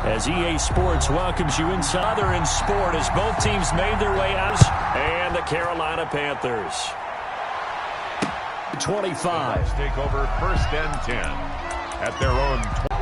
As EA Sports welcomes you inside. Other in sport as both teams made their way out. And the Carolina Panthers. 25. Bucs take over 1st and 10 at their own 20.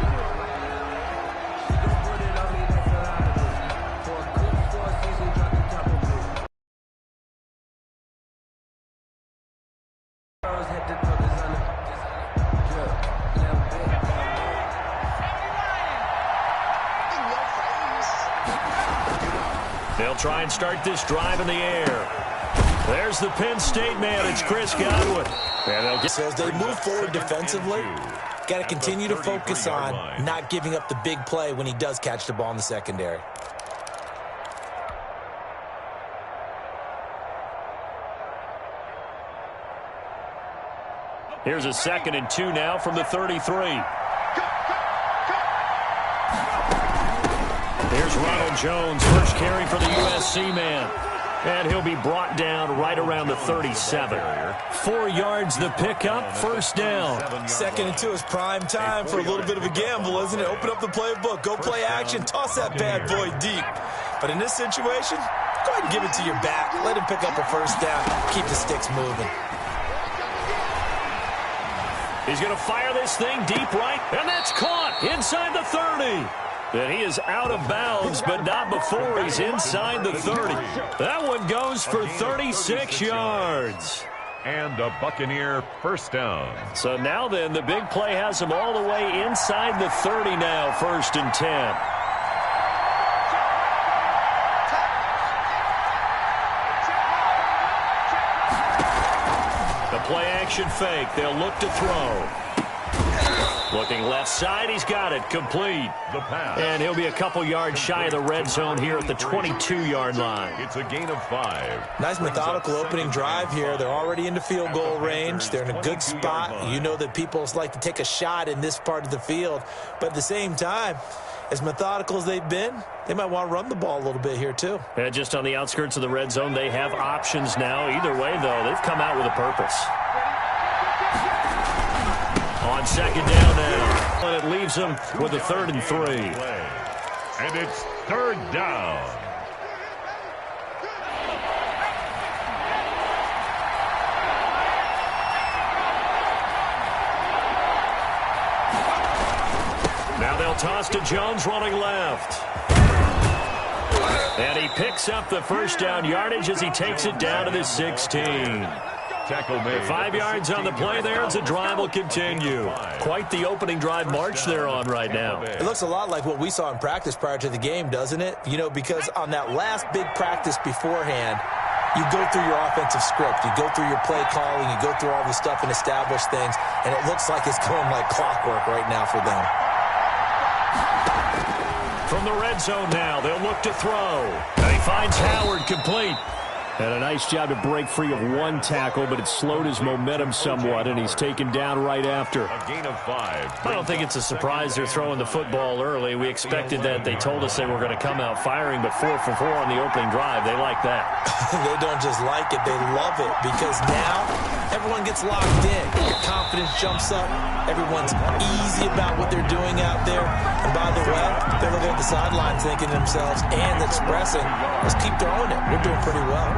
They'll try and start this drive in the air. There's the Penn State man. It's Chris Godwin. And they'll get so as they move forward defensively, got to continue to focus on not giving up the big play when he does catch the ball in the secondary. Here's a 2nd and 2 now from the 33. Here's Ronald Jones, first carry for the USC man. And he'll be brought down right around the 37. 4 yards the pickup, 1st down. 2nd and 2 is prime time for a little bit of a gamble, isn't it? Open up the playbook, go play action, toss that bad boy deep. But in this situation, go ahead and give it to your back. Let him pick up a 1st down, keep the sticks moving. He's going to fire this thing deep right, and that's caught inside the 30. And he is out of bounds, but not before he's inside the 30. That one goes for 36 yards. And a Buccaneer 1st down. So now then, the big play has him all the way inside the 30 now, 1st and 10. The play action fake. They'll look to throw. Looking left side, he's got it, complete. The pass. And he'll be a couple yards shy of the red zone here at the 22-yard line. It's a gain of 5. Nice methodical opening drive here. They're already into field goal range. They're in a good spot. You know that people like to take a shot in this part of the field. But at the same time, as methodical as they've been, they might want to run the ball a little bit here too. And just on the outskirts of the red zone, they have options now. Either way, though, they've come out with a purpose. On 2nd down now. And it leaves them with a 3rd and 3. And it's 3rd down. Now they'll toss to Jones running left. And he picks up the 1st down yardage as he takes it down to the 16. Tackle made. 5 yards on the play there as the drive will continue. Quite the opening drive march they're on right now. It looks a lot like what we saw in practice prior to the game, doesn't it? You know, because on that last big practice beforehand, you go through your offensive script. You go through your play calling. You go through all the stuff and establish things. And it looks like it's going like clockwork right now for them. From the red zone now, they'll look to throw. And he finds Howard complete. And a nice job to break free of one tackle, but it slowed his momentum somewhat, and he's taken down right after. A gain of 5. I don't think it's a surprise they're throwing the football early. We expected that. They told us they were going to come out firing, but 4 for 4 on the opening drive. They like that. They don't just like it, they love it, because now everyone gets locked in. Your confidence jumps up. Everyone's easy about what they're doing out there. And by the way, they're looking at the sideline thinking to themselves and expressing, let's keep throwing it. We're doing pretty well.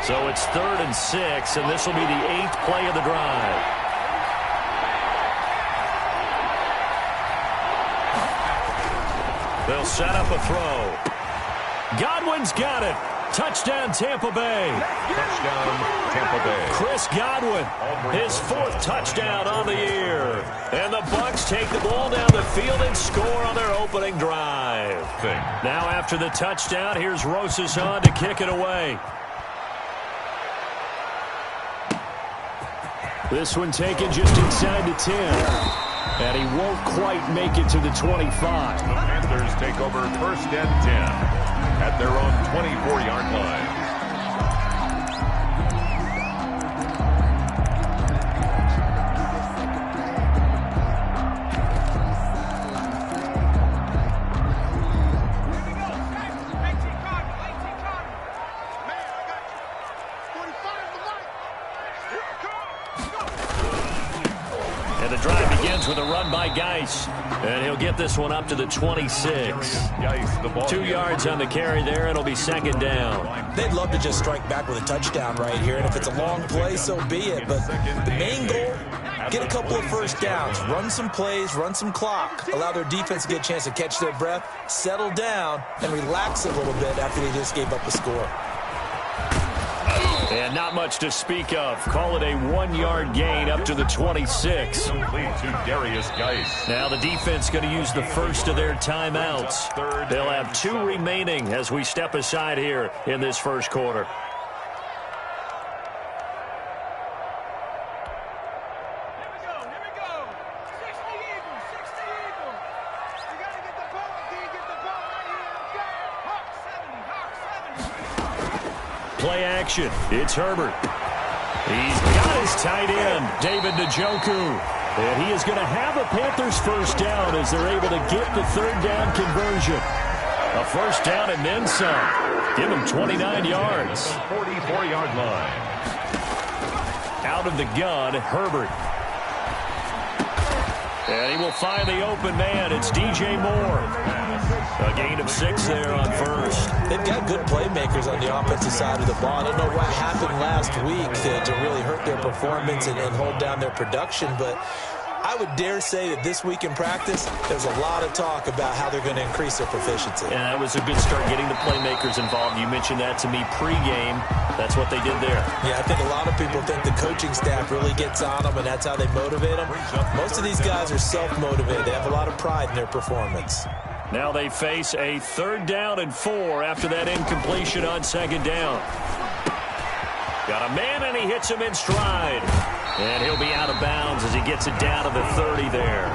So it's 3rd and 6, and this will be the 8th play of the drive. They'll set up a throw. Godwin's got it. Touchdown, Tampa Bay. Touchdown, Tampa Bay. Chris Godwin, his 4th touchdown on the year. And the Bucs take the ball down the field and score on their opening drive. Now after the touchdown, here's Rosas on to kick it away. This one taken just inside the 10. And he won't quite make it to the 25. The Panthers take over 1st and 10 at their own 24-yard line. And the drive begins with a run by Geis. And he'll get this one up to the 26. 2 yards on the carry there. It'll be second down. They'd love to just strike back with a touchdown right here. And if it's a long play, so be it. But the main goal, get a couple of first downs. Run some plays, run some clock. Allow their defense to get a chance to catch their breath, settle down, and relax a little bit after they just gave up a score. And not much to speak of. Call it a 1-yard gain up to the 26. Complete to Darius Geis. Now the defense going to use the first of their timeouts. They'll have 2 remaining as we step aside here in this first quarter. Play action. It's Herbert. He's got his tight end, David Njoku. And he is going to have the Panthers first down as they're able to get the third down conversion. A first down and then some. Give him 29 yards. 44-yard line. Out of the gun, Herbert. And he will find the open man. It's DJ Moore. A gain of 6 there on first. They've got good playmakers on the offensive side of the ball. I don't know what happened last week to really hurt their performance and hold down their production, but I would dare say that this week in practice, there's a lot of talk about how they're going to increase their proficiency. And that was a good start getting the playmakers involved. You mentioned that to me pregame. That's what they did there. Yeah, I think a lot of people think the coaching staff really gets on them, and that's how they motivate them. Most of these guys are self-motivated. They have a lot of pride in their performance. Now they face a 3rd down and 4 after that incompletion on 2nd down. Got a man, and he hits him in stride. And he'll be out of bounds as he gets it down to the 30 there.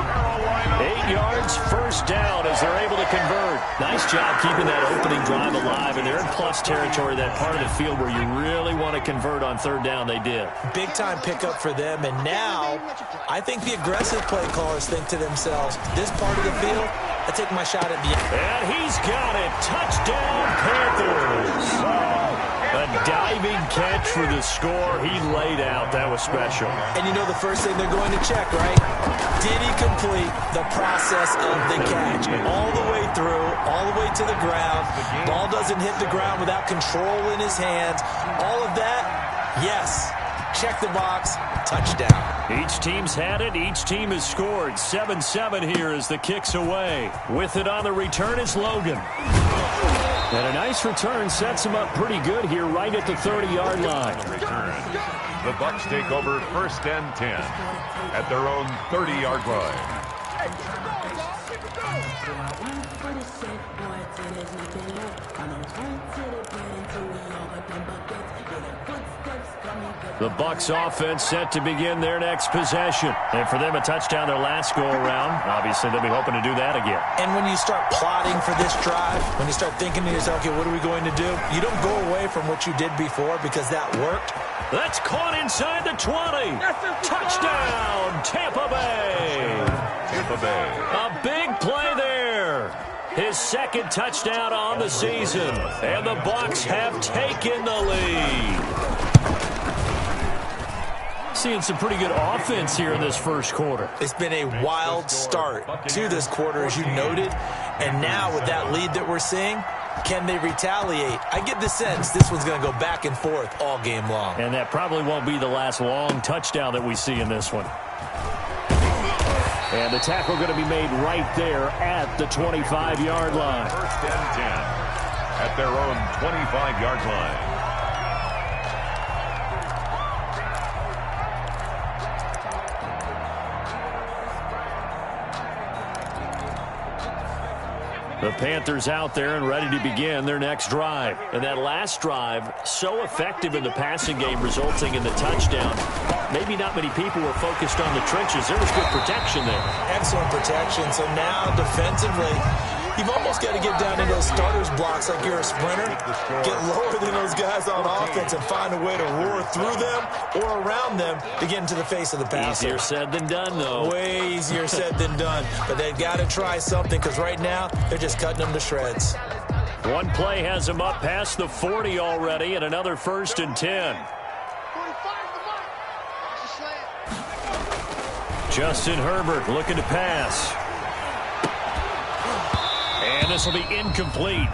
8 yards, first down as they're able to convert. Nice job keeping that opening drive alive, and they're in plus territory, that part of the field where you really want to convert on 3rd down. They did. Big-time pickup for them, and now I think the aggressive play callers think to themselves, this part of the field, I take my shot at the end. And he's got it. Touchdown, Panthers. A diving catch for the score. He laid out. That was special. And you know the first thing they're going to check, right? Did he complete the process of the catch? All the way through, all the way to the ground. Ball doesn't hit the ground without control in his hands. All of that, yes. Check the box. Touchdown. Each team's had it. Each team has scored. 7-7 here as the kick's away. With it on the return is Logan. And a nice return sets him up pretty good here right at the 30-yard line. The Bucs take over 1st and 10 at their own 30-yard line. The Bucs offense set to begin their next possession. And for them, a touchdown their last go-around. Obviously, they'll be hoping to do that again. And when you start plotting for this drive, when you start thinking to yourself, okay, what are we going to do? You don't go away from what you did before because that worked. That's caught inside the 20. Touchdown, Tampa Bay. Tampa Bay. A big play there. His 2nd touchdown on the season. And the Bucs have taken the lead. Seeing some pretty good offense here in this first quarter. It's been a wild start to this quarter, as you noted. And now with that lead that we're seeing, can they retaliate? I get the sense this one's going to go back and forth all game long. And that probably won't be the last long touchdown that we see in this one. And the tackle going to be made right there at the 25-yard line. 1st and 10 at their own 25-yard line. The Panthers out there and ready to begin their next drive. And that last drive, so effective in the passing game, resulting in the touchdown. Maybe not many people were focused on the trenches. There was good protection there. Excellent protection. So now defensively, you've almost got to get down in those starters blocks like you're a sprinter. Get lower than those guys on offense and find a way to roar through them or around them to get into the face of the passer. Easier said than done, though. Way easier said than done. But they've got to try something because right now they're just cutting them to shreds. One play has them up past the 40 already, and another 1st and 10. Justin Herbert looking to pass. And this will be incomplete.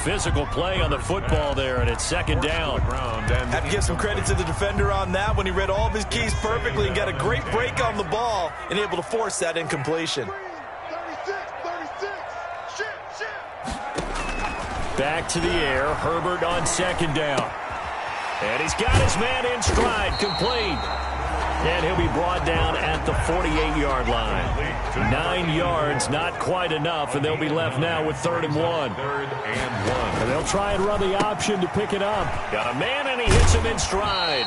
Physical play on the football there, and it's second down. Have to give some credit to the defender on that when he read all of his keys perfectly and got a great break on the ball and able to force that incompletion. Back to the air. Herbert on second down. And he's got his man in stride. Complete. And he'll be brought down at the 48-yard line. 9 yards, not quite enough, and they'll be left now with 3rd and 1. And they'll try and run the option to pick it up. Got a man, and he hits him in stride.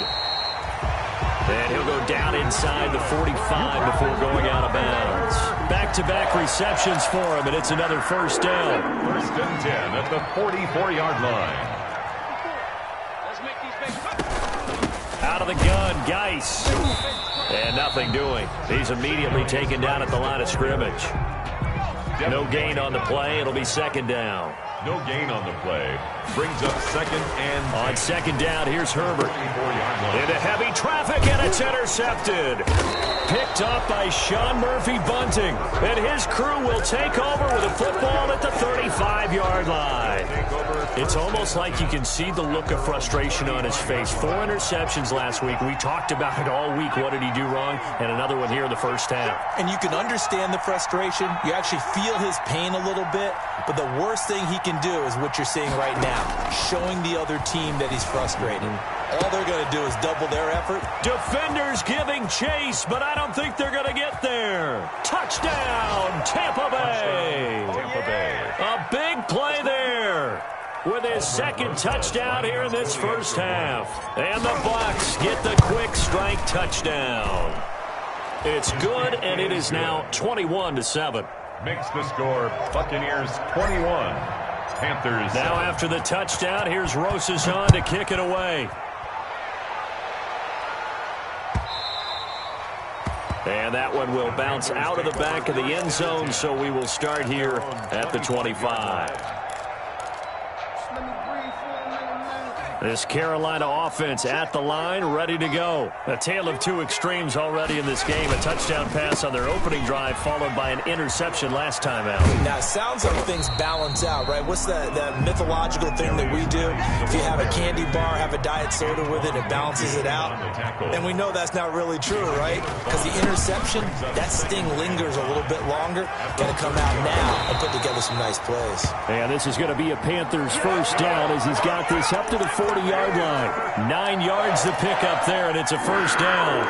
And he'll go down inside the 45 before going out of bounds. Back-to-back receptions for him, and it's another first down. 1st and 10 at the 44-yard line. Out of the gun, Geis. And nothing doing. He's immediately taken down at the line of scrimmage. No gain on the play. It'll be second down. No gain on the play. Brings up 2nd and 10. On second down, here's Herbert. Into heavy traffic, and it's intercepted. Picked up by Sean Murphy-Bunting. And his crew will take over with a football at the 35-yard line. It's almost like you can see the look of frustration on his face. 4 interceptions last week. We talked about it all week. What did he do wrong? And another one here in the first half. And you can understand the frustration. You actually feel his pain a little bit. But the worst thing he can do is what you're seeing right now, showing the other team that he's frustrated. All they're going to do is double their effort. Defenders giving chase, but I don't think they're going to get there. Touchdown, Tampa Bay. Tampa Bay. A big play there with his 2nd touchdown here in this first half. And the Bucs get the quick strike touchdown. It's good, and it is now 21-7. Makes the score Buccaneers 21. Panthers. Now after the touchdown, here's Rosas on to kick it away. And that one will bounce out of the back of the end zone, so we will start here at the 25. This Carolina offense at the line, ready to go. A tale of 2 extremes already in this game. A touchdown pass on their opening drive, followed by an interception last time out. Now, it sounds like things balance out, right? What's that mythological thing that we do? If you have a candy bar, have a diet soda with it, it balances it out. And we know that's not really true, right? Because the interception, that sting lingers a little bit longer. Got to come out now and put together some nice plays. And this is going to be a Panthers first down as he's got this up to the 40-yard line. 9 yards to pick up there, and it's a first down.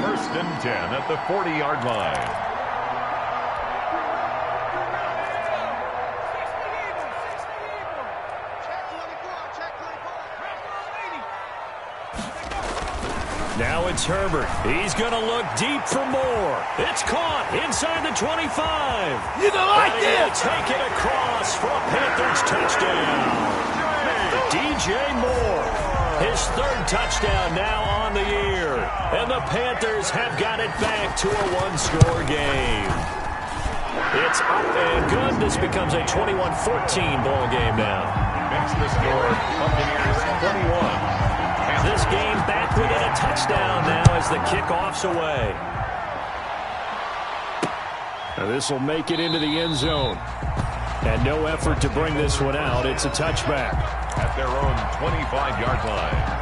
1st and 10 at the 40-yard line. Now it's Herbert. He's going to look deep for more. It's caught inside the 25. You don't like this? Take it across for a Panthers touchdown. DJ Moore, his 3rd touchdown now on the year. And the Panthers have got it back to a 1-score game. It's up and good. This becomes a 21-14 ball game now. Makes the score Buccaneers 21. This game back within a touchdown now as the kickoff's away. Now this will make it into the end zone. And no effort to bring this one out. It's a touchback. At their own 25-yard line.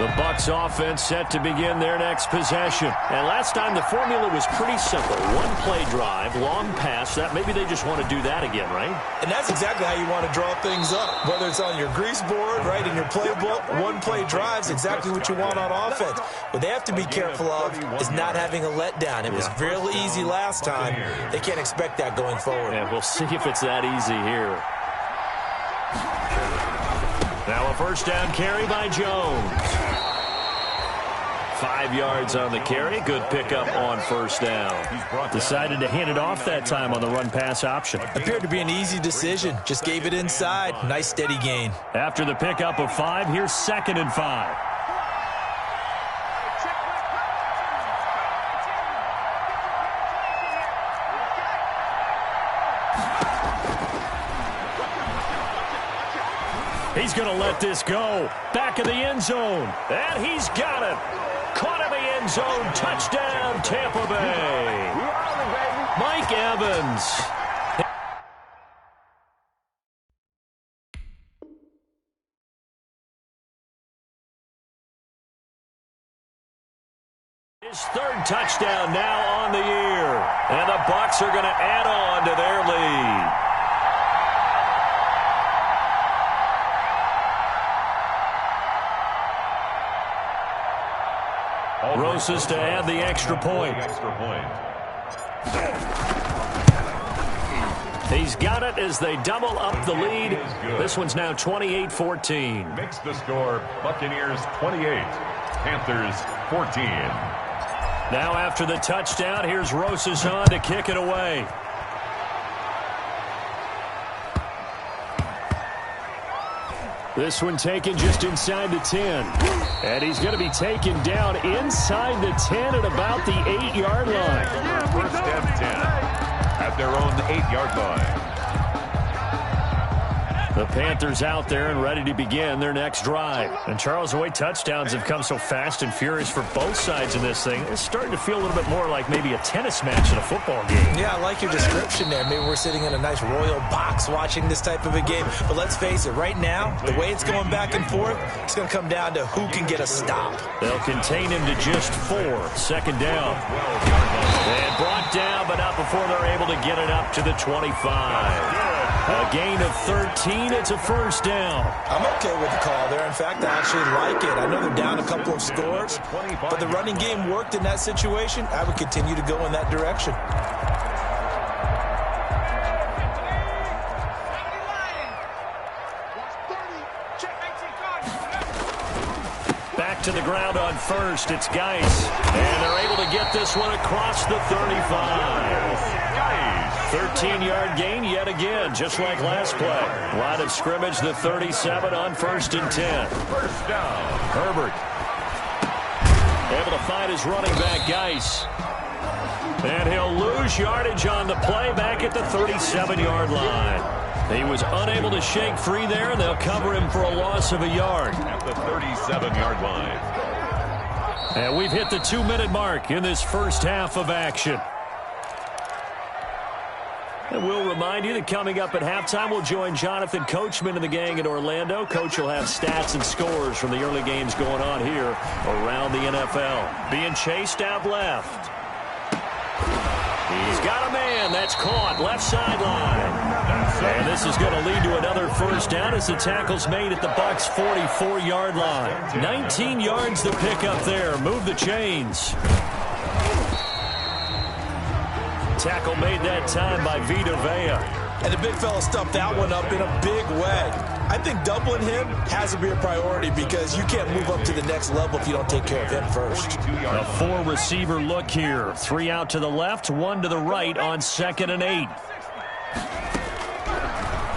The Bucs offense set to begin their next possession. And last time the formula was pretty simple. 1-play drive, long pass. That maybe they just want to do that again, right? And that's exactly how you want to draw things up. Whether it's on your grease board, right, in your playbook, 1-play drive's exactly what you want on offense. What they have to be careful of is not having a letdown. It was real easy last time. They can't expect that going forward. Yeah, we'll see if it's that easy here. Now a first down carry by Jones. 5 yards on the carry. Good pickup on first down. Decided to hand it off that time on the run-pass option. Appeared to be an easy decision. Just gave it inside. Nice steady gain. After the pickup of 5, here's 2nd and 5. He's going to let this go. Back in the end zone. And he's got it. Caught in the end zone. Touchdown, Tampa Bay. Mike Evans. His third touchdown now on the year. And the Bucs are going to add on to their lead. Roses to add the extra point. He's got it as they double up the lead. This one's now 28-14. Makes the score Buccaneers 28, Panthers 14. Now after the touchdown, here's Roses on to kick it away. This one taken just inside the 10. And he's going to be taken down inside the 10 at about the 8-yard line. First and 10 at their own 8-yard line. The Panthers out there and ready to begin their next drive. And Charles, the way touchdowns have come so fast and furious for both sides in this thing, it's starting to feel a little bit more like maybe a tennis match in a football game. Yeah, I like your description there. Maybe we're sitting in a nice royal box watching this type of a game. But let's face it, right now, the way it's going back and forth, it's going to come down to who can get a stop. They'll contain him to just 4. Second down. And brought down, but not before they're able to get it up to the 25. A gain of 13. It's a first down. I'm okay with the call there. In fact, I actually like it. I know they're down a couple of scores, but the running game worked in that situation. I would continue to go in that direction. Back to the ground on first. It's Geis. And they're able to get this one across the 35. 13-yard gain yet again, just like last play. Line of scrimmage, the 37 on first and 10. First down. Herbert able to find his running back, Geis. And he'll lose yardage on the play back at the 37-yard line. He was unable to shake free there, and they'll cover him for a loss of a yard. At the 37-yard line. And we've hit the 2-minute mark in this first half of action. And we'll remind you that coming up at halftime, we'll join Jonathan Coachman and the gang in Orlando. Coach will have stats and scores from the early games going on here around the NFL. Being chased out left. He's got a man. That's caught. Left sideline. And this is going to lead to another first down as the tackle's made at the Bucs' 44-yard line. 19 yards to pick up there. Move the chains. Tackle made that time by Vita Vea. And the big fella stuffed that one up in a big way. I think doubling him has to be a priority because you can't move up to the next level if you don't take care of him first. A 4-receiver look here. 3 out to the left, 1 to the right on 2nd and 8.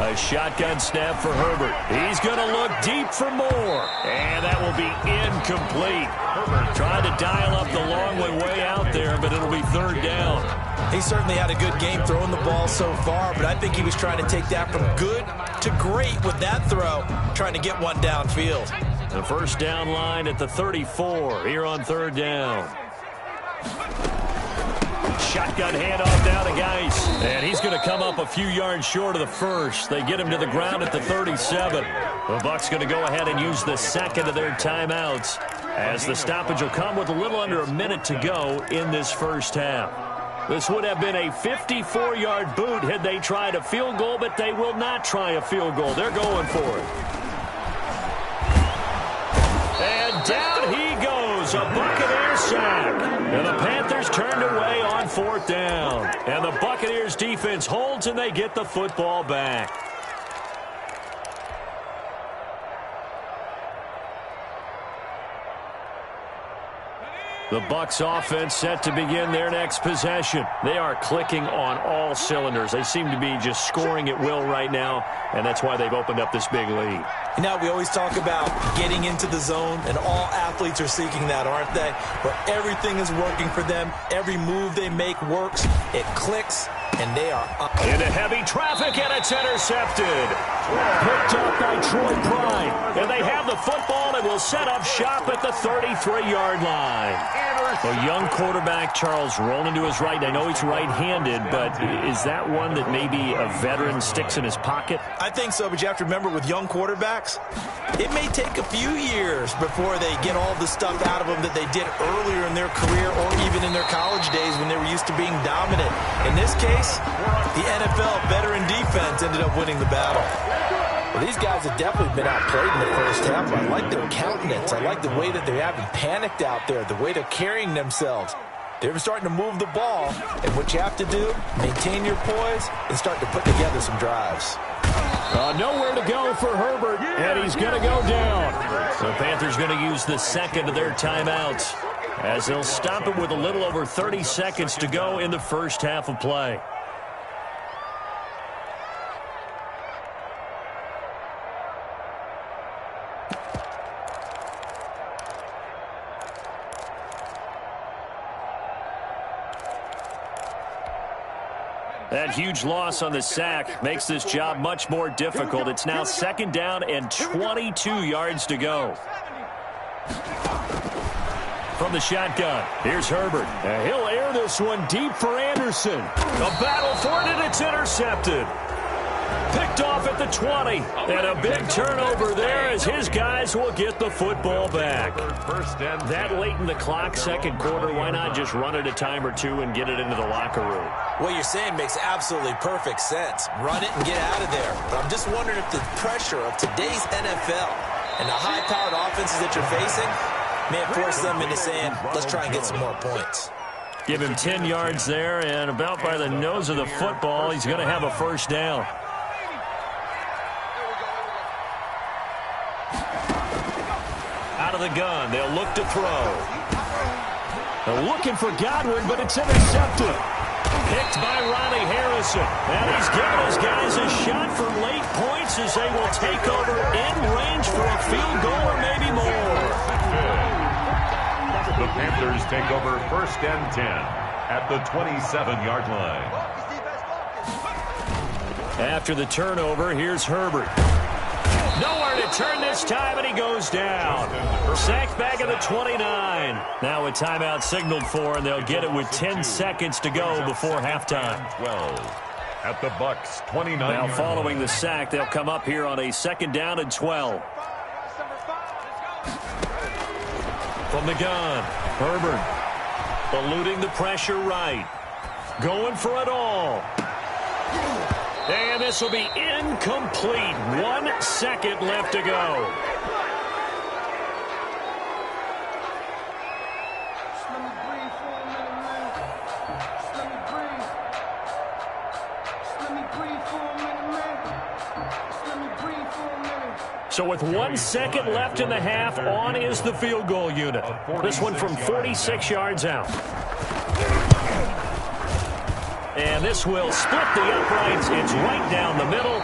A shotgun snap for Herbert. He's going to look deep for more. And that will be incomplete. Herbert trying to dial up the long way out there, but it'll be third down. He certainly had a good game throwing the ball so far, but I think he was trying to take that from good to great with that throw, trying to get one downfield. The first down line at the 34 here on third down. Shotgun handoff down to Geis. And he's going to come up a few yards short of the first. They get him to the ground at the 37. The Bucs going to go ahead and use the second of their timeouts as the stoppage will come with a little under a minute to go in this first half. This would have been a 54-yard boot had they tried a field goal, but they will not try a field goal. They're going for it. And down he goes, a Buccaneers sack. And the Panthers turned away on fourth down. And the Buccaneers defense holds and they get the football back. The Bucs offense set to begin their next possession. They are clicking on all cylinders. They seem to be just scoring at will right now, and that's why they've opened up this big lead. You know, we always talk about getting into the zone, and all athletes are seeking that, aren't they? Where everything is working for them. Every move they make works. It clicks, and they are up. Into heavy traffic, and it's intercepted. Picked up by Troy Pride. And they have the football and will set up shop at the 33-yard line. A young quarterback, Charles, rolling to his right. I know he's right-handed, but is that one that maybe a veteran sticks in his pocket? I think so, but you have to remember with young quarterbacks, it may take a few years before they get all the stuff out of them that they did earlier in their career or even in their college days when they were used to being dominant. In this case, the NFL veteran defense ended up winning the battle. Well, these guys have definitely been outplayed in the first half. I like their countenance. I like the way that they haven't panicked out there, the way they're carrying themselves. They're starting to move the ball, and what you have to do, maintain your poise and start to put together some drives. Nowhere to go for Herbert, and he's going to go down. The Panthers going to use the second of their timeouts as they'll stop it with a little over 30 seconds to go in the first half of play. That huge loss on the sack makes this job much more difficult. It's now second down and 22 yards to go. From the shotgun, here's Herbert. He'll air this one deep for Anderson. A battle for it, and it's intercepted. Picked off at the 20. And a big turnover there as his guys will get the football back. That late in the clock, second quarter, why not just run it a time or two and get it into the locker room? What you're saying makes absolutely perfect sense. Run it and get out of there. But I'm just wondering if the pressure of today's NFL and the high-powered offenses that you're facing may force them into saying, let's try and get some more points. Give him 10 yards there, and about by the nose of the football, he's going to have a first down. Out of the gun, they'll look to throw. They're looking for Godwin, but it's intercepted. Picked by Ronnie Harrison. And he's giving his guys a shot for late points as they will take over in range for a field goal or maybe more. The Panthers take over first and 10 at the 27-yard line. After the turnover, here's Herbert. Nowhere to turn this time, and he goes down. Sacked back at the 29. Now a timeout signaled for, and they'll get it with 10 seconds to go before halftime. 12 at the Bucs 29. Now following the sack, they'll come up here on a second down and 12. From the gun, Herbert eluding the pressure right. Going for it all. And this will be incomplete. 1 second left to go. So with 1 second left in the half, on is the field goal unit. This one from 46 yards out. And this will split the uprights. It's right down the middle.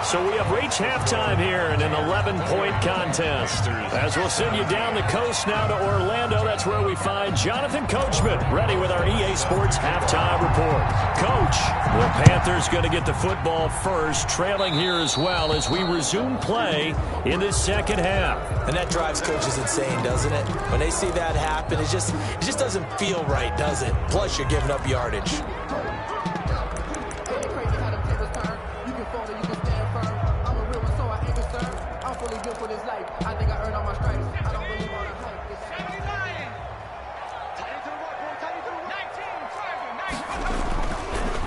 So we have reached halftime here in an 11-point contest. As we'll send you down the coast now to Orlando, that's where we find Jonathan Coachman ready with our EA Sports halftime report. Coach, the Panthers going to get the football first, trailing here as well as we resume play in the second half. And that drives coaches insane, doesn't it? When they see that happen, it just doesn't feel right, does it? Plus, you're giving up yardage.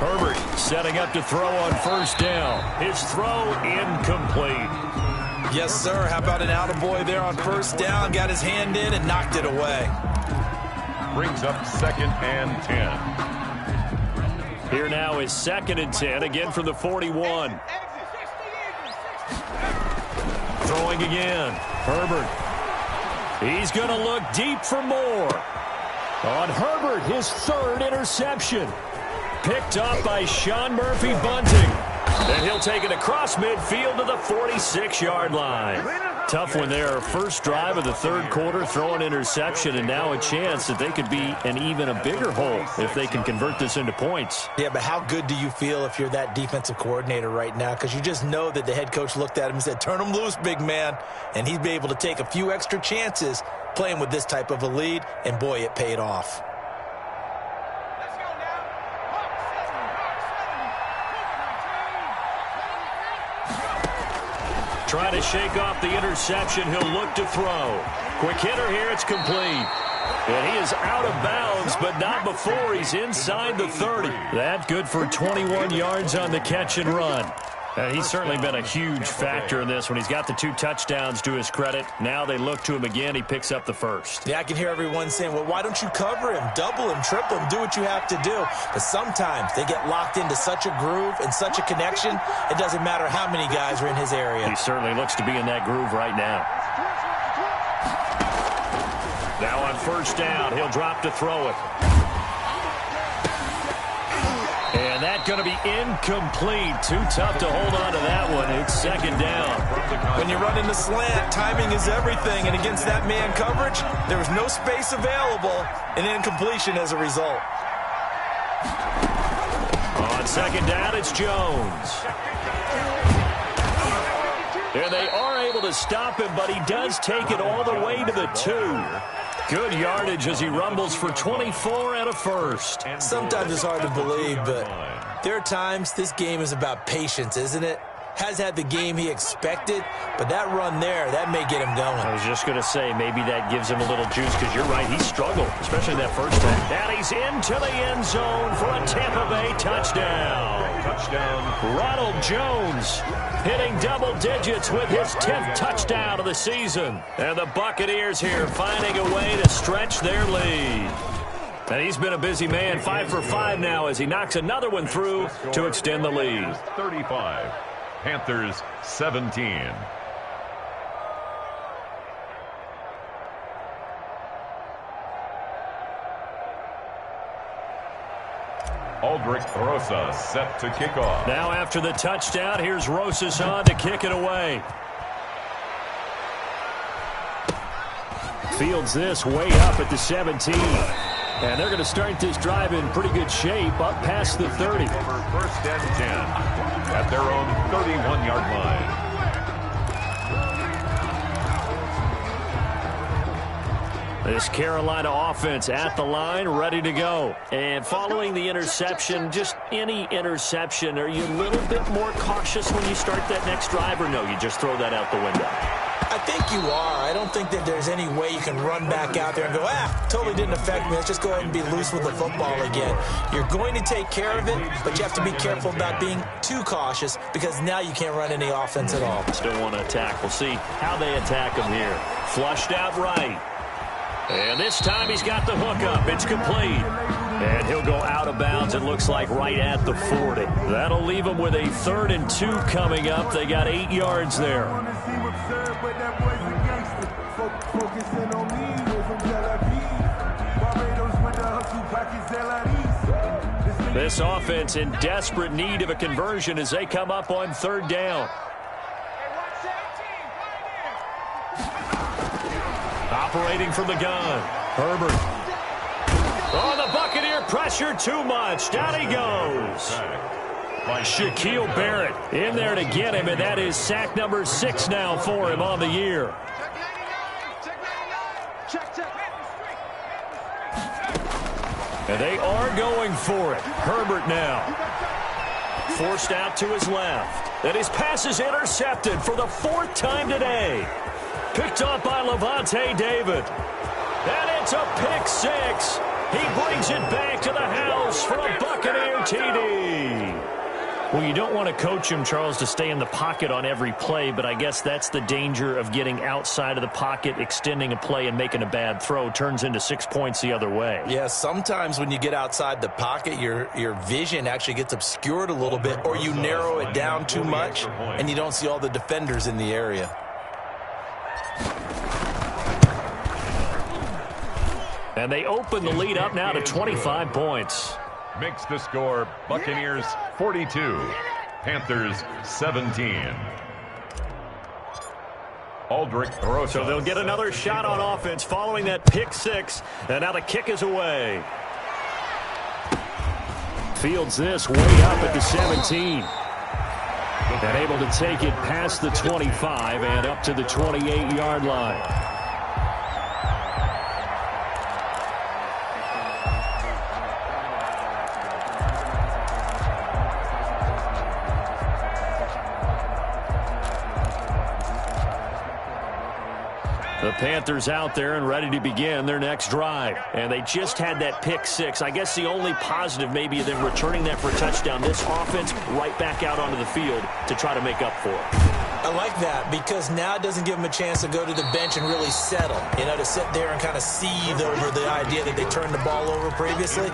Herbert setting up to throw on first down. His throw incomplete. Yes, sir. How about an attaboy there on first down? Got his hand in and knocked it away. Brings up second and 10. Here now is second and 10, again from the 41. Throwing again. Herbert. He's going to look deep for more. On Herbert, his third interception. Picked up by Sean Murphy-Bunting. And he'll take it across midfield to the 46-yard line. tough one there. First drive of the third quarter, throw an interception, and now a chance that they could be in even a bigger hole if they can convert this into points. Yeah, but how good do you feel if you're that defensive coordinator right now? Because you just know that the head coach looked at him and said, turn him loose, big man. And he'd be able to take a few extra chances playing with this type of a lead, and boy, it paid off. Trying to shake off the interception. He'll look to throw. Quick hitter here. It's complete. And he is out of bounds, but not before he's inside the 30. That good for 21 yards on the catch and run. He's certainly been a huge factor in this when he's got the 2 touchdowns to his credit. Now they look to him again. He picks up the first. Yeah, I can hear everyone saying, well, why don't you cover him, double him, triple him, do what you have to do. But sometimes they get locked into such a groove and such a connection, it doesn't matter how many guys are in his area. He certainly looks to be in that groove right now. Now on first down, he'll drop to throw it. And that's going to be incomplete. Too tough to hold on to that one. It's second down. When you run in the slant, timing is everything. And against that man coverage, there was no space available, and incompletion as a result. On second down, it's Jones. And they are able to stop him, but he does take it all the way to the 2. Good yardage as he rumbles for 24 and a first. Sometimes it's hard to believe, but there are times this game is about patience, isn't it? Has had the game he expected, but that run there, that may get him going. I was just going to say, maybe that gives him a little juice, because you're right, he struggled, especially that first time. And he's into the end zone for a Tampa Bay touchdown. Ronald Jones hitting double digits with his 10th touchdown of the season. And the Buccaneers here finding a way to stretch their lead. And he's been a busy man, 5 for 5 now as he knocks another one through to extend the lead. 35. Panthers 17. Aldrich Rosas set to kick off. Now after the touchdown, here's Rosas on to kick it away. Fields this way up at the 17. And they're going to start this drive in pretty good shape up past the 30. First and 10 at their own 31-yard line. This Carolina offense at the line, ready to go. And following the interception, just any interception, are you a little bit more cautious when you start that next drive, or no, you just throw that out the window? I think you are. I don't think that there's any way you can run back out there and go, totally didn't affect me. Let's just go ahead and be loose with the football again. You're going to take care of it, but you have to be careful about being too cautious because now you can't run any offense at all. Still want to attack. We'll see how they attack him here. Flushed out right. And this time he's got the hook up. It's complete. And he'll go out of bounds, it looks like, right at the 40. That'll leave him with a 3rd and 2 coming up. They got 8 yards there. This offense in desperate need of a conversion as they come up on 3rd down. Operating from the gun, Herbert. Oh, the Buccaneer pressure too much. Down he goes. Shaquille Barrett in there to get him, and that is sack number 6 now for him on the year. And they are going for it. Herbert now. Forced out to his left. And his pass is intercepted for the 4th time today. Picked up by Levante David. And it's a pick 6. He brings it back to the house for a Buccaneer TD. Well, you don't want to coach him, Charles, to stay in the pocket on every play, but I guess that's the danger of getting outside of the pocket, extending a play, and making a bad throw. Turns into 6 points the other way. Yeah, sometimes when you get outside the pocket, your vision actually gets obscured a little bit, or you narrow it down too much, and you don't see all the defenders in the area. And they open the lead up now to 25 points. Makes the score Buccaneers 42, Panthers 17. Aldrich Rosas. So they'll get another shot on offense following that pick six. And now the kick is away. Fields this way up at the 17. And able to take it past the 25 and up to the 28-yard line. The Panthers out there and ready to begin their next drive. And they just had that pick six. I guess the only positive maybe of them returning that for a touchdown. This offense right back out onto the field to try to make up for it. I like that because now it doesn't give them a chance to go to the bench and really settle. You know, to sit there and kind of seethe over the idea that they turned the ball over previously.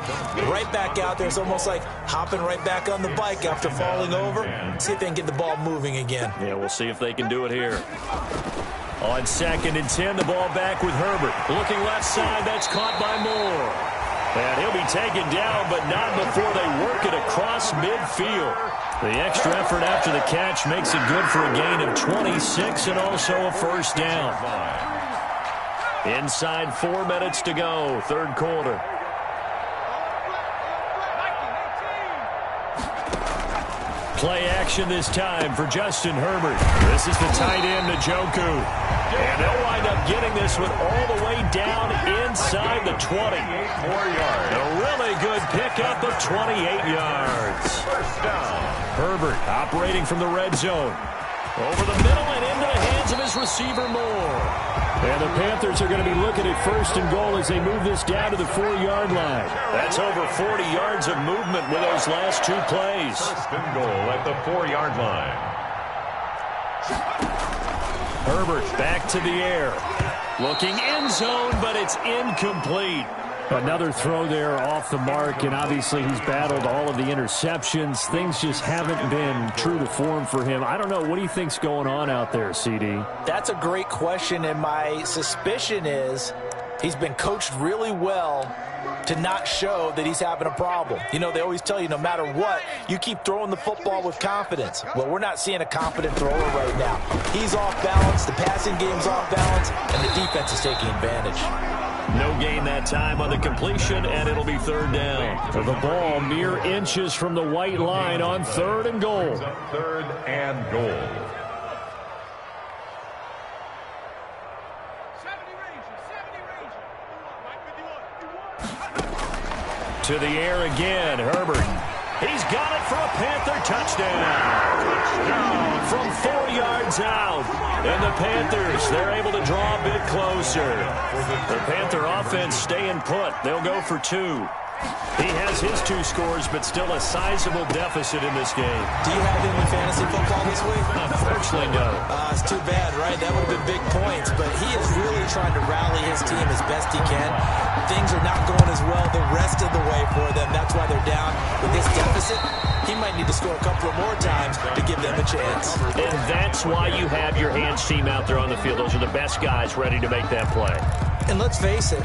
Right back out there. It's almost like hopping right back on the bike after falling over. See if they can get the ball moving again. Yeah, we'll see if they can do it here. On 2nd and 10, the ball back with Herbert. Looking left side, that's caught by Moore. And he'll be taken down, but not before they work it across midfield. The extra effort after the catch makes it good for a gain of 26 and also a first down. Inside 4 minutes to go, third quarter. Play action this time for Justin Herbert. This is the tight end, Njoku. And they'll wind up getting this one all the way down inside the 20. A really good pickup of 28 yards. First down. Herbert operating from the red zone. Over the middle and into the hands of his receiver, Moore. And the Panthers are going to be looking at first and goal as they move this down to the 4-yard line. That's over 40 yards of movement with those last 2 plays. First and goal at the 4-yard line. Herbert back to the air. Looking end zone, but it's incomplete. Another throw there off the mark, and obviously he's battled all of the interceptions. Things just haven't been true to form for him. I don't know. What do you think's going on out there, CD? That's a great question, and my suspicion is he's been coached really well to not show that he's having a problem. You know, they always tell you no matter what, you keep throwing the football with confidence. Well, we're not seeing a confident thrower right now. He's off balance, the passing game's off balance, and the defense is taking advantage. No gain that time on the completion, and it'll be third down. The ball mere inches from the white line on 3rd and goal. 3rd and goal. To the air again, Herbert. He's got it for a Panther touchdown. From 4 yards out. And the Panthers, they're able to draw a bit closer. The Panther offense staying put. They'll go for 2. He has his 2 scores, but still a sizable deficit in this game. Do you have him in fantasy football this week? Unfortunately, no. It's too bad, right? That would have been big points, but he is really trying to rally his team as best he can. Things are not going as well the rest of the way for them. That's why they're down with this deficit. He might need to score a couple of more times to give them a chance. And that's why you have your hands team out there on the field. Those are the best guys ready to make that play. And let's face it,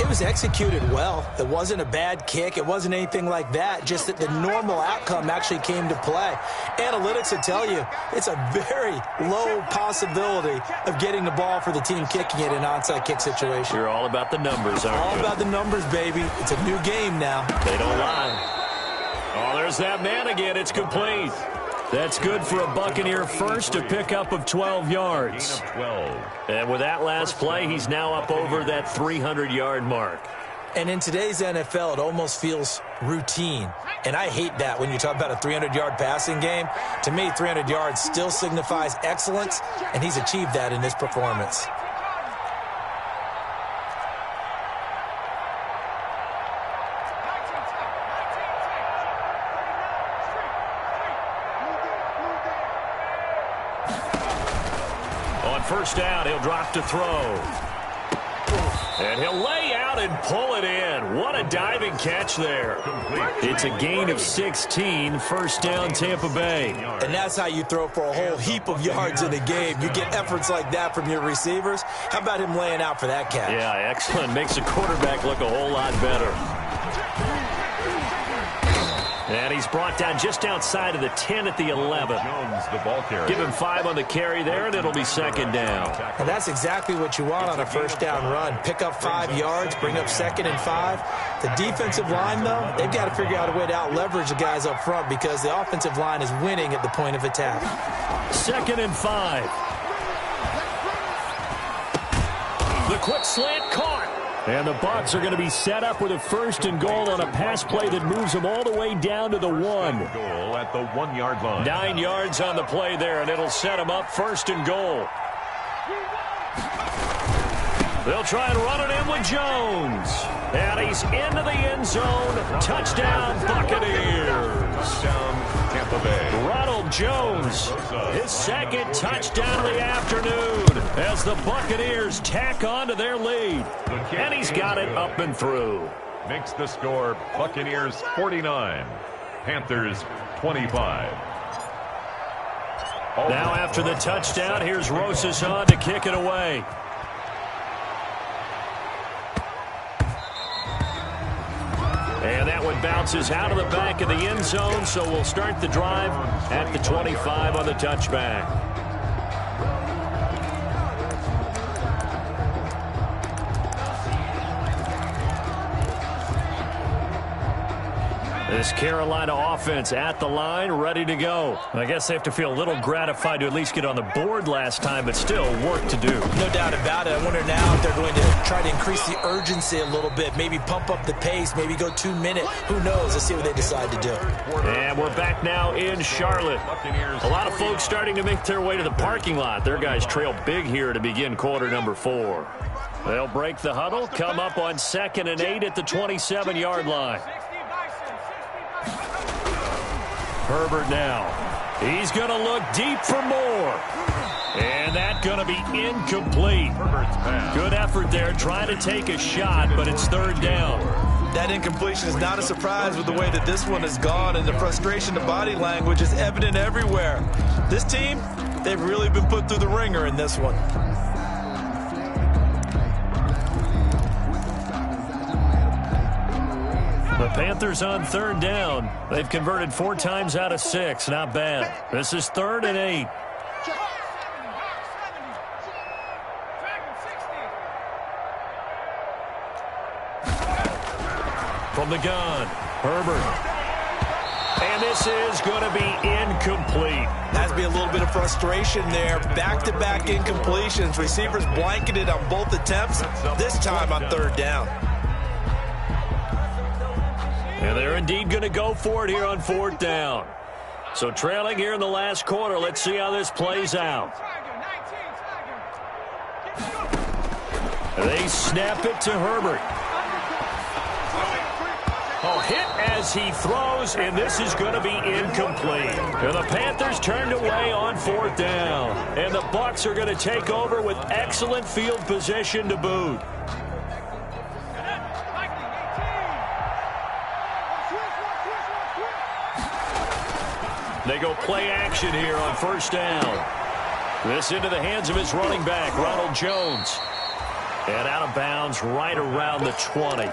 it was executed well. It wasn't a bad kick. It wasn't anything like that. Just that the normal outcome actually came to play. Analytics will tell you it's a very low possibility of getting the ball for the team kicking it in an onside kick situation. You're all about the numbers, aren't you? All about the numbers, baby. It's a new game now. They don't lie. Oh, there's that man again. It's complete. That's good for a Buccaneer first, a pickup of 12 yards. And with that last play, he's now up over that 300-yard mark. And in today's NFL, it almost feels routine. And I hate that when you talk about a 300-yard passing game. To me, 300 yards still signifies excellence, and he's achieved that in this performance. First down, he'll drop to throw. And he'll lay out and pull it in. What a diving catch there. It's a gain of 16, first down Tampa Bay. And that's how you throw for a whole heap of yards in a game. You get efforts like that from your receivers. How about him laying out for that catch? Yeah, excellent. Makes the quarterback look a whole lot better. And he's brought down just outside of the 10 at the 11. Jones, the ball carrier. Give him 5 on the carry there, and it'll be second down. And that's exactly what you want on a first down run. Pick up 5 yards, bring up 2nd and 5. The defensive line, though, they've got to figure out a way to out-leverage the guys up front because the offensive line is winning at the point of attack. 2nd and 5. The quick slant caught. And the Bucs are going to be set up with a 1st and goal on a pass play that moves them all the way down to the 1. Goal at the 1-yard line. 9 yards on the play there, and it'll set them up 1st and goal. They'll try and run it in with Jones. And he's into the end zone. Touchdown, Buccaneers. Touchdown, Tampa Bay. Ronald Jones, his 2nd touchdown of the afternoon as the Buccaneers tack on to their lead. And he's got it up and through. Makes the score Buccaneers 49, Panthers 25. Now after the touchdown, here's Rosas on to kick it away. And that one bounces out of the back of the end zone, so we'll start the drive at the 25 on the touchback. This Carolina offense at the line, ready to go. I guess they have to feel a little gratified to at least get on the board last time, but still work to do. No doubt about it. I wonder now if they're going to try to increase the urgency a little bit, maybe pump up the pace, maybe go 2-minute. Who knows? Let's see what they decide to do. And we're back now in Charlotte. A lot of folks starting to make their way to the parking lot. Their guys trail big here to begin quarter number 4. They'll break the huddle, come up on 2nd and 8 at the 27-yard line. Herbert now. He's going to look deep for more. And that's going to be incomplete. Good effort there trying to take a shot, but it's 3rd down. That incompletion is not a surprise with the way that this one has gone, and the frustration, the body language is evident everywhere. This team, they've really been put through the ringer in this one. The Panthers on 3rd down. They've converted 4 times out of 6. Not bad. This is 3rd and 8. From the gun, Herbert. And this is going to be incomplete. Has to be a little bit of frustration there. Back-to-back incompletions. Receivers blanketed on both attempts, this time on 3rd down. And they're indeed going to go for it here on 4th down. So trailing here in the last quarter. Let's see how this plays out. They snap it to Herbert. Oh, hit as he throws, and this is going to be incomplete. And the Panthers turned away on 4th down. And the Bucs are going to take over with excellent field position to boot. They go play action here on 1st down. This into the hands of his running back, Ronald Jones. And out of bounds right around the 20.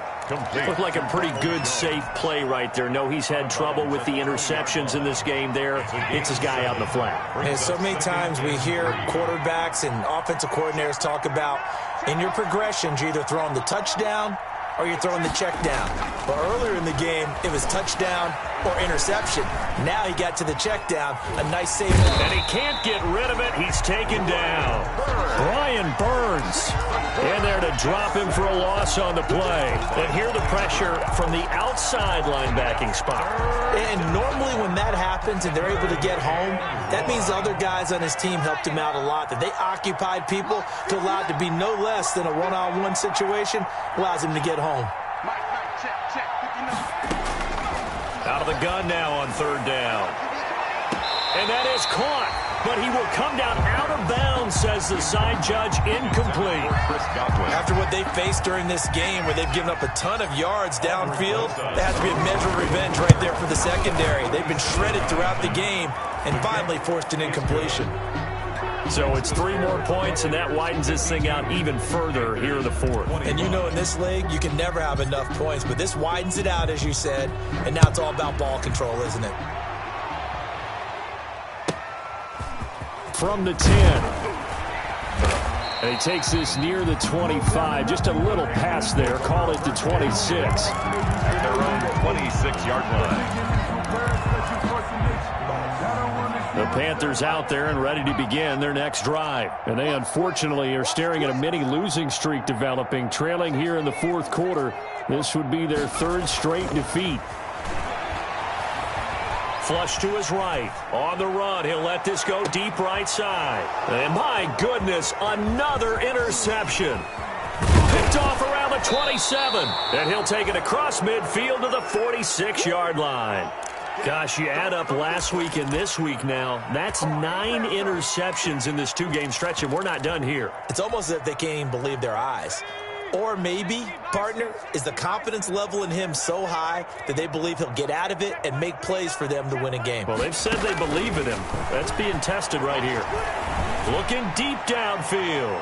Looked like a pretty good, safe play right there. No, he's had trouble with the interceptions in this game there. It's his guy out in the flat. And so many times we hear quarterbacks and offensive coordinators talk about in your progressions, you're either throwing the touchdown or you're throwing the check down. But earlier in the game, it was touchdown or interception. Now he got to the check down. A nice save. And he can't get rid of it. He's taken down. Brian Burns in there to drop him for a loss on the play. And here the pressure from the outside linebacking spot. And normally when that happens and they're able to get home, that means the other guys on his team helped him out a lot. That they occupied people to allow it to be no less than a one-on-one situation, allows him to get home. Out of the gun now on 3rd down. And that is caught. But he will come down out of bounds, says the side judge, incomplete. After what they faced during this game where they've given up a ton of yards downfield, that has to be a measure of revenge right there for the secondary. They've been shredded throughout the game and finally forced an incompletion. So it's 3 more points, and that widens this thing out even further here in the fourth. And you know in this league, you can never have enough points, but this widens it out, as you said, and now it's all about ball control, isn't it? From the 10. And he takes this near the 25. Just a little pass there. Call it the 26. At their own 26-yard line. The Panthers out there and ready to begin their next drive. And they unfortunately are staring at a mini losing streak developing, trailing here in the fourth quarter. This would be their 3rd straight defeat. Flush to his right. On the run, he'll let this go deep right side. And my goodness, another interception. Picked off around the 27. And he'll take it across midfield to the 46-yard line. Gosh, you add up last week and this week now, that's 9 interceptions in this 2-game stretch, and we're not done here. It's almost as if they can't even believe their eyes. Or maybe, partner, is the confidence level in him so high that they believe he'll get out of it and make plays for them to win a game. Well, they've said they believe in him. That's being tested right here. Looking deep downfield.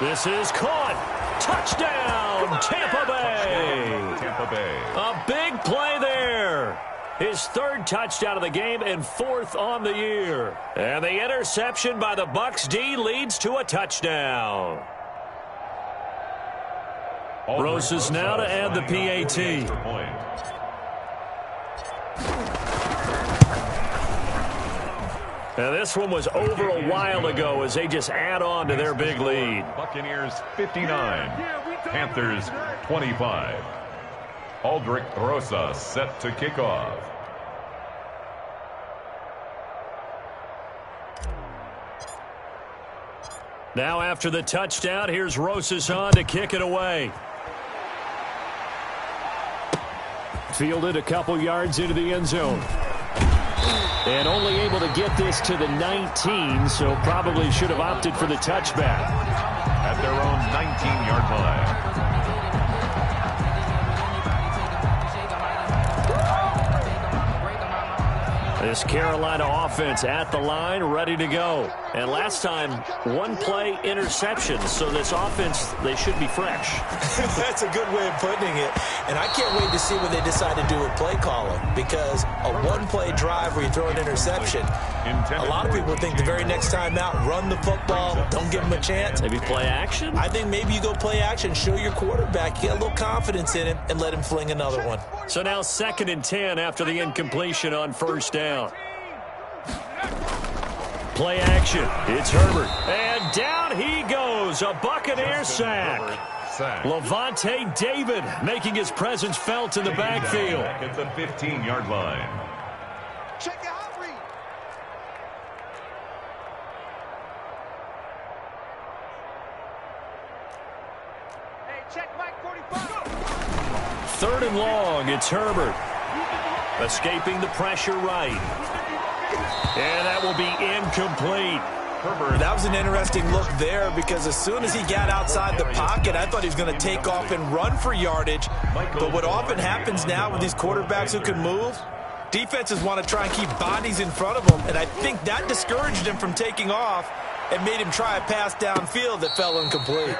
This is caught. Touchdown, Tampa Bay. Tampa Bay. A big play there. His 3rd touchdown of the game and 4th on the year. And the interception by the Bucs D leads to a touchdown. Rosas now to add the PAT. Now this one was over a while ago as they just add on to their big lead. Buccaneers 59, Panthers 25. Aldrich Rosas set to kick off. Now after the touchdown, here's Rosas on to kick it away. Fielded a couple yards into the end zone. And only able to get this to the 19, so probably should have opted for the touchback. At their own 19-yard line. This Carolina offense at the line, ready to go. And last time, 1-play interception. So this offense, they should be fresh. That's a good way of putting it. And I can't wait to see what they decide to do with play calling. Because a 1-play drive where you throw an interception, a lot of people think the very next time out, run the football, don't give them a chance. Maybe play action? I think maybe you go play action, show your quarterback, get a little confidence in him, and let him fling another one. So now 2nd and 10 after the incompletion on 1st down. Play action. It's Herbert. And down he goes. A Buccaneer sack. Levante David making his presence felt in the backfield. At the 15-yard line. Check it out, Reed. Hey, check Mike 45. 3rd and long. It's Herbert. Escaping the pressure right. And that will be incomplete. Herbert, that was an interesting look there because as soon as he got outside the pocket, I thought he was going to take off and run for yardage. But what often happens now with these quarterbacks who can move, defenses want to try and keep bodies in front of them, and I think that discouraged him from taking off and made him try a pass downfield that fell incomplete.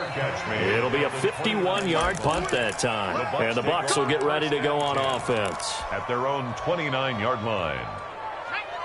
It'll be a 51-yard punt that time. And the Bucs will get ready to go on offense. At their own 29-yard line.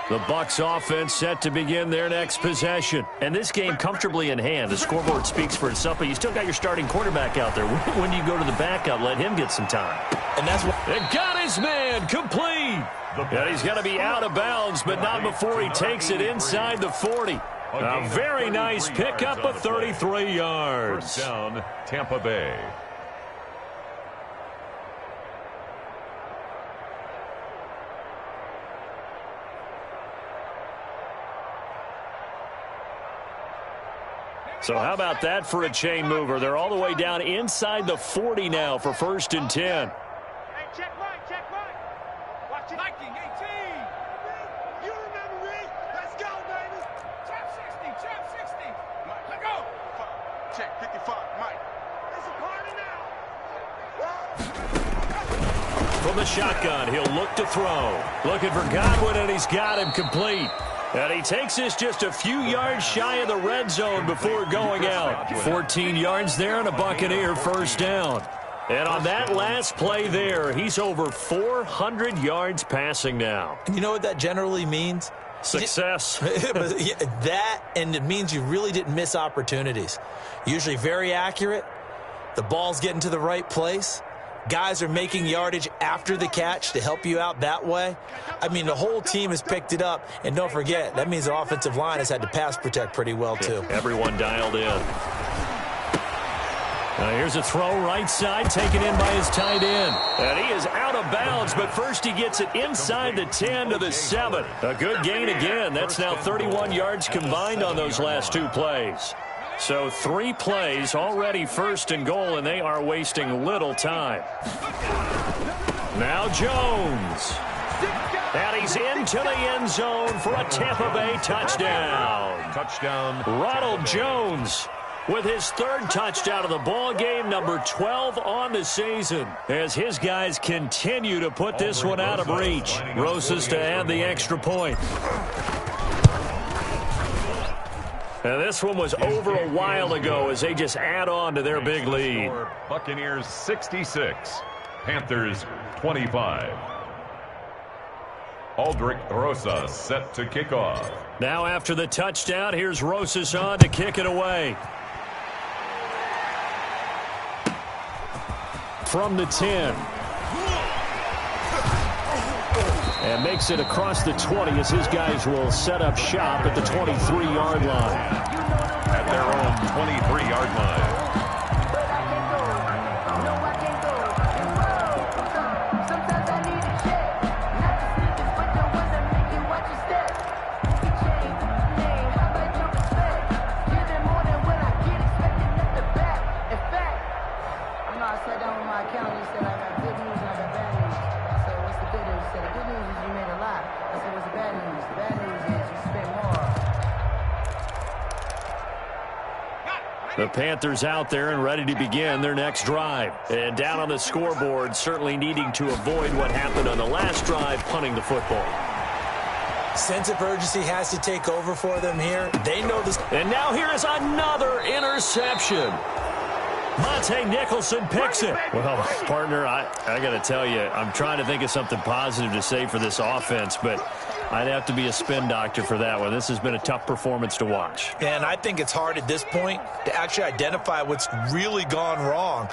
The Bucs offense set to begin their next possession. And this game comfortably in hand. The scoreboard speaks for itself, but you still got your starting quarterback out there. When do you go to the backup? Let him get some time. And that's what... And got his man complete. And he's going to be out of bounds, but not before he takes it inside the 40. A very nice pickup of 33 yards. First down, Tampa Bay. So how about that for a chain mover? They're all the way down inside the 40 now for 1st and 10. Hey, check right, check right. Watch it. Viking 18. You remember me? Let's go, baby. Trap 60, trap 60. Mike, let go. Check 55, Mike. It's a party now. From the shotgun, he'll look to throw. Looking for Godwin, and he's got him complete. And he takes this just a few yards shy of the red zone before going out. 14 yards there and a Buccaneer first down. And on that last play there, he's over 400 yards passing now. And you know what that generally means? Success. That, and it means you really didn't miss opportunities. Usually very accurate. The ball's getting to the right place. Guys are making yardage after the catch to help you out that way. I mean, the whole team has picked it up. And don't forget, that means the offensive line has had to pass protect pretty well, too. Everyone dialed in. Now here's a throw right side, taken in by his tight end. And he is out of bounds, but first he gets it inside the 10 to the 7. A good gain again. That's now 31 yards combined on those last two plays. So 3 plays, already first and goal, and they are wasting little time. Now Jones. And he's into the end zone for a Tampa Bay touchdown. Touchdown. Ronald Jones with his 3rd touchdown of the ball game, number 12 on the season, as his guys continue to put this one out of reach. Rosas to add the extra point. And this one was over a while ago as they just add on to their big lead. Buccaneers 66, Panthers 25. Aldrick Rosas set to kick off. Now after the touchdown, here's Rosas on to kick it away. From the 10. And makes it across the 20 as his guys will set up shop at the 23-yard line. At their own 23-yard line. The Panthers out there and ready to begin their next drive. And down on the scoreboard, certainly needing to avoid what happened on the last drive, punting the football. Sense of urgency has to take over for them here. They know this. And now here is another interception. Monte Nicholson picks it. Well, partner, I got to tell you, I'm trying to think of something positive to say for this offense, but I'd have to be a spin doctor for that one. This has been a tough performance to watch. And I think it's hard at this point to actually identify what's really gone wrong.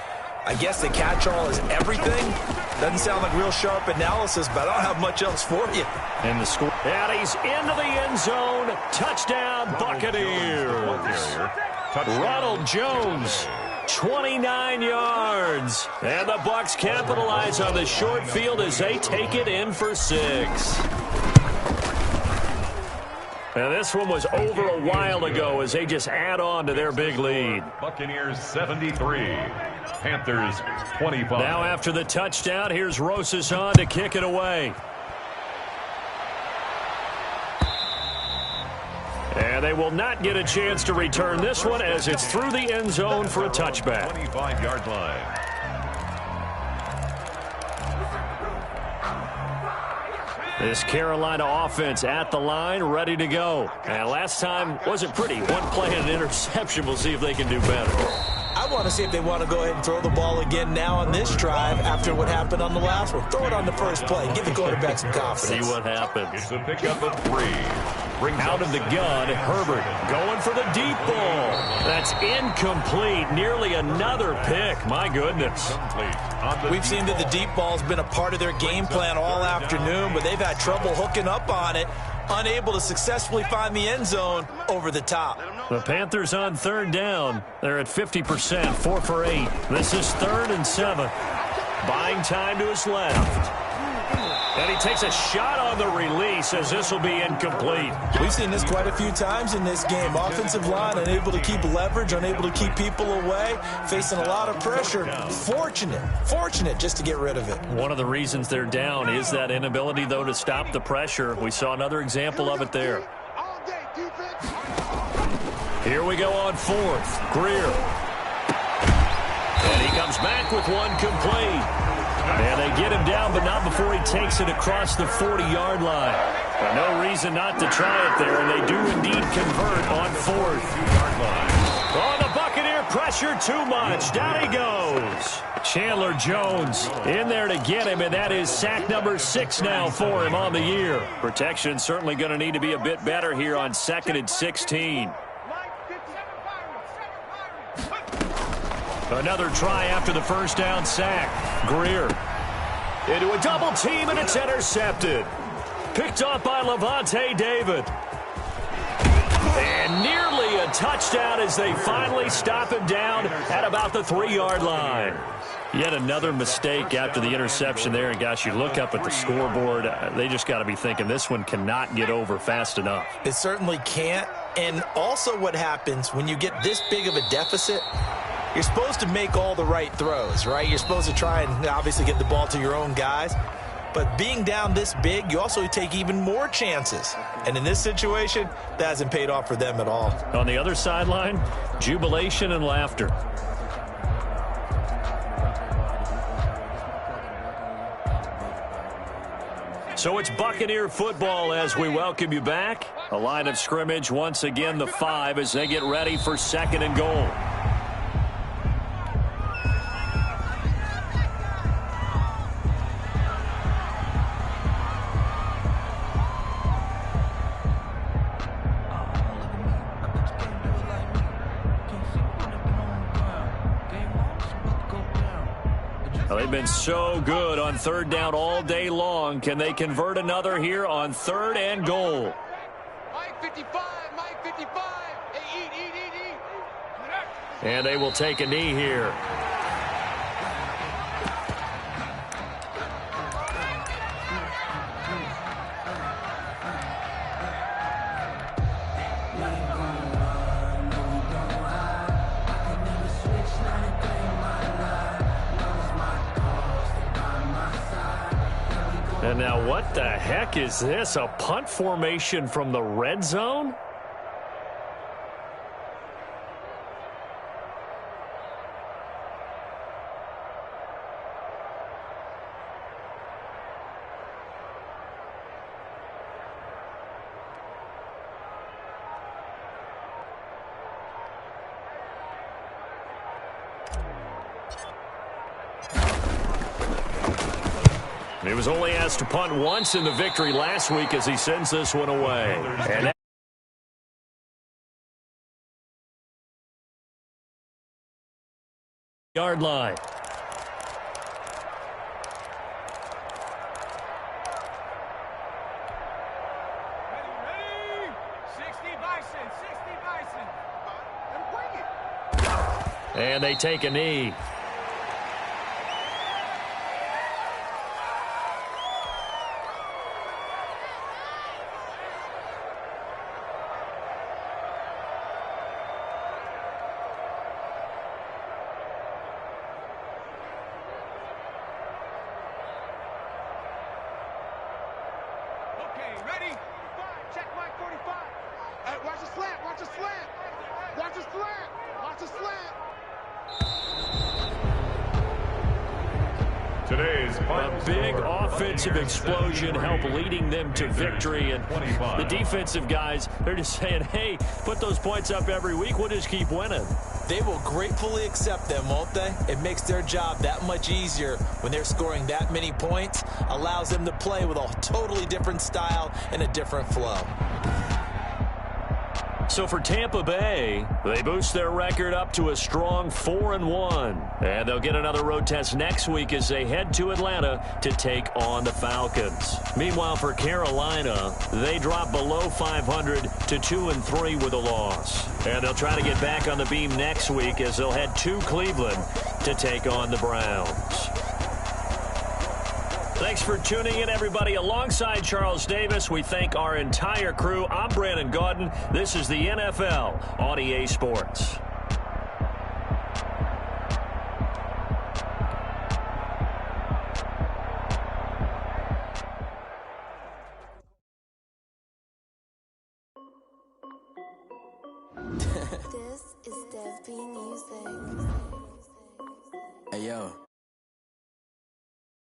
I guess the catch-all is everything. Doesn't sound like real sharp analysis, but I don't have much else for you. And the score. And he's into the end zone. Touchdown, Buccaneers. Ronald Jones, 29 yards. And the Bucs capitalize on the short field as they take it in for 6. And this one was over a while ago as they just add on to their big lead. Buccaneers 73, Panthers 25. Now after the touchdown, here's Rosas on to kick it away. And they will not get a chance to return this one as it's through the end zone for a touchback. 25-yard line. This Carolina offense at the line, ready to go. And last time wasn't pretty. One play and an interception. We'll see if they can do better. I want to see if they want to go ahead and throw the ball again now on this drive after what happened on the last one. Throw it on the first play. Give the quarterback some confidence. See what happens. It's a pickup of 3. Out of the gun, Herbert going for the deep ball. That's incomplete. Nearly another pick. My goodness. We've seen that the deep ball's been a part of their game plan all afternoon, but they've had trouble hooking up on it, unable to successfully find the end zone over the top. The Panthers on 3rd down. They're at 50%, 4 for 8. This is 3rd and 7. Buying time to his left. And he takes a shot on the release as this will be incomplete. We've seen this quite a few times in this game. Offensive line unable to keep leverage, unable to keep people away, facing a lot of pressure. Fortunate just to get rid of it. One of the reasons they're down is that inability, though, to stop the pressure. We saw another example of it there. Here we go on 4th. Greer. And he comes back with one complete. And they get him down, but not before he takes it across the 40-yard line. Well, no reason not to try it there, and they do indeed convert on 4th. Oh, the Buccaneer pressure too much. Down he goes. Chandler Jones in there to get him, and that is sack number 6 now for him on the year. Protection certainly going to need to be a bit better here on 2nd and 16. Another try after the first down sack. Greer into a double team, and it's intercepted. Picked up by Levante David. And nearly a touchdown as they finally stop him down at about the 3-yard line. Yet another mistake after the interception there. And, gosh, you look up at the scoreboard, they just got to be thinking this one cannot get over fast enough. It certainly can't. And also what happens when you get this big of a deficit, you're supposed to make all the right throws, right? You're supposed to try and obviously get the ball to your own guys. But being down this big, you also take even more chances. And in this situation, that hasn't paid off for them at all. On the other sideline, jubilation and laughter. So it's Buccaneer football as we welcome you back. A line of scrimmage, once again, the 5 as they get ready for 2nd and goal. They've been so good on 3rd down all day long. Can they convert another here on 3rd and goal? Mike 55, Mike 55. Hey, eat. And they will take a knee here. And now what the heck is this? A punt formation from the red zone? He was only asked to punt once in the victory last week as he sends this one away. And yard line. Ready. 60 Bison. And they take a knee. Ready? Check Mike 45. Watch the slant. Watch the slant. Today's a big offensive explosion help leading them to victory. And the defensive guys, they're just saying, hey, put those points up every week. We'll just keep winning. They will gratefully accept them, won't they? It makes their job that much easier when they're scoring that many points. Allows them to play with a totally different style and a different flow. So for Tampa Bay, they boost their record up to a strong 4-1. And they'll get another road test next week as they head to Atlanta to take on the Falcons. Meanwhile, for Carolina, they drop below 500 to 2-3 with a loss. And they'll try to get back on the beam next week as they'll head to Cleveland to take on the Browns. Thanks for tuning in, everybody. Alongside Charles Davis, we thank our entire crew. I'm Brandon Gaudin. This is the NFL on EA Sports. This is Dev B Music. Hey, yo.